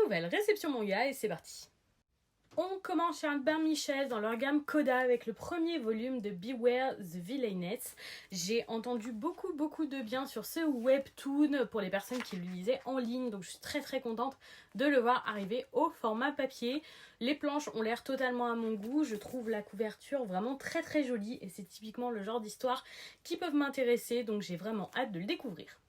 nouvelle réception manga et c'est parti. On commence chez Albin Michel dans leur gamme Coda avec le premier volume de Beware the Villainess. J'ai entendu beaucoup de bien sur ce webtoon pour les personnes qui le lisaient en ligne, donc je suis très contente de le voir arriver au format papier. Les planches ont l'air totalement à mon goût, je trouve la couverture vraiment très jolie et c'est typiquement le genre d'histoire qui peuvent m'intéresser, donc j'ai vraiment hâte de le découvrir.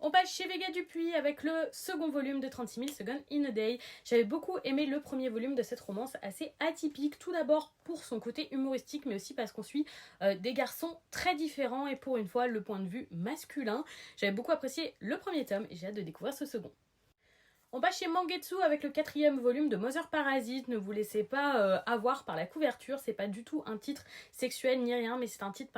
On passe chez Vega Dupuis avec le second volume de 36 000 Seconds in a Day. J'avais beaucoup aimé le premier volume de cette romance assez atypique, tout d'abord pour son côté humoristique, mais aussi parce qu'on suit des garçons très différents et pour une fois le point de vue masculin. J'avais beaucoup apprécié le premier tome et j'ai hâte de découvrir ce second. On passe chez Mangetsu avec le 4e volume de Mother Parasite. Ne vous laissez pas avoir par la couverture, c'est pas du tout un titre sexuel ni rien, mais c'est un titre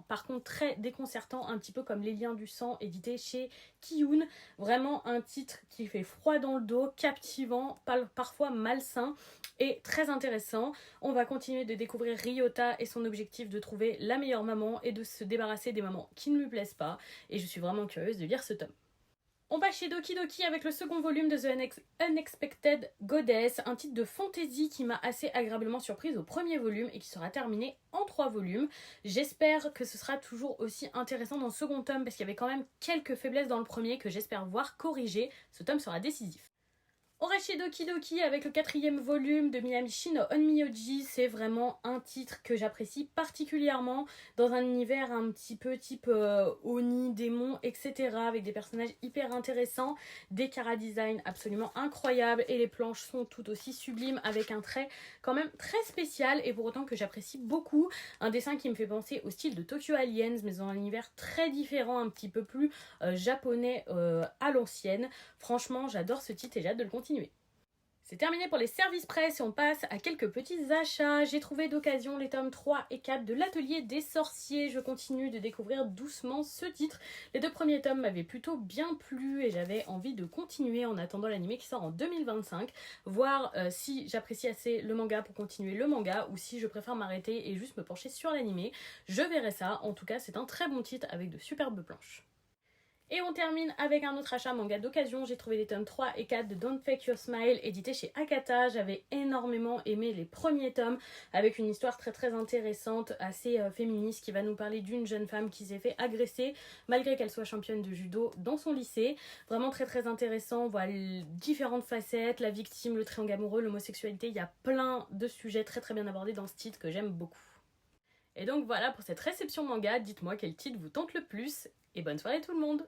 par contre très déconcertant, un petit peu comme Les Liens du Sang, édité chez Kiyun. Vraiment un titre qui fait froid dans le dos, captivant, parfois malsain et très intéressant. On va continuer de découvrir Ryota et son objectif de trouver la meilleure maman et de se débarrasser des mamans qui ne lui plaisent pas. Et je suis vraiment curieuse de lire ce tome. On passe chez Doki Doki avec le second volume de The Unexpected Goddess, un titre de fantasy qui m'a assez agréablement surprise au premier volume et qui sera terminé en 3 volumes. J'espère que ce sera toujours aussi intéressant dans le second tome parce qu'il y avait quand même quelques faiblesses dans le premier que j'espère voir corriger. Ce tome sera décisif. On reste chez Doki Doki avec le 4e volume de Minamichi no Onmyoji. C'est vraiment un titre que j'apprécie particulièrement dans un univers un petit peu type Oni, démon, etc. avec des personnages hyper intéressants, des chara-design absolument incroyables et les planches sont tout aussi sublimes avec un trait quand même très spécial et pour autant que j'apprécie beaucoup. Un dessin qui me fait penser au style de Tokyo Aliens mais dans un univers très différent, un petit peu plus japonais à l'ancienne. Franchement, j'adore ce titre et j'ai hâte de le continuer. C'est terminé pour les services presse et on passe à quelques petits achats. J'ai trouvé d'occasion les tomes 3 et 4 de l'Atelier des Sorciers. Je continue de découvrir doucement ce titre. Les 2 premiers tomes m'avaient plutôt bien plu et j'avais envie de continuer en attendant l'anime qui sort en 2025. Voir si j'apprécie assez le manga pour continuer le manga ou si je préfère m'arrêter et juste me pencher sur l'anime. Je verrai ça. En tout cas, c'est un très bon titre avec de superbes planches. Et on termine avec un autre achat manga d'occasion. J'ai trouvé les tomes 3 et 4 de Don't Fake Your Smile, édité chez Akata. J'avais énormément aimé les premiers tomes, avec une histoire très intéressante, assez féministe, qui va nous parler d'une jeune femme qui s'est fait agresser, malgré qu'elle soit championne de judo dans son lycée. Vraiment très intéressant. On voit différentes facettes, la victime, le triangle amoureux, l'homosexualité. Il y a plein de sujets très bien abordés dans ce titre que j'aime beaucoup. Et donc voilà pour cette réception manga. Dites-moi quel titre vous tente le plus, et bonne soirée tout le monde!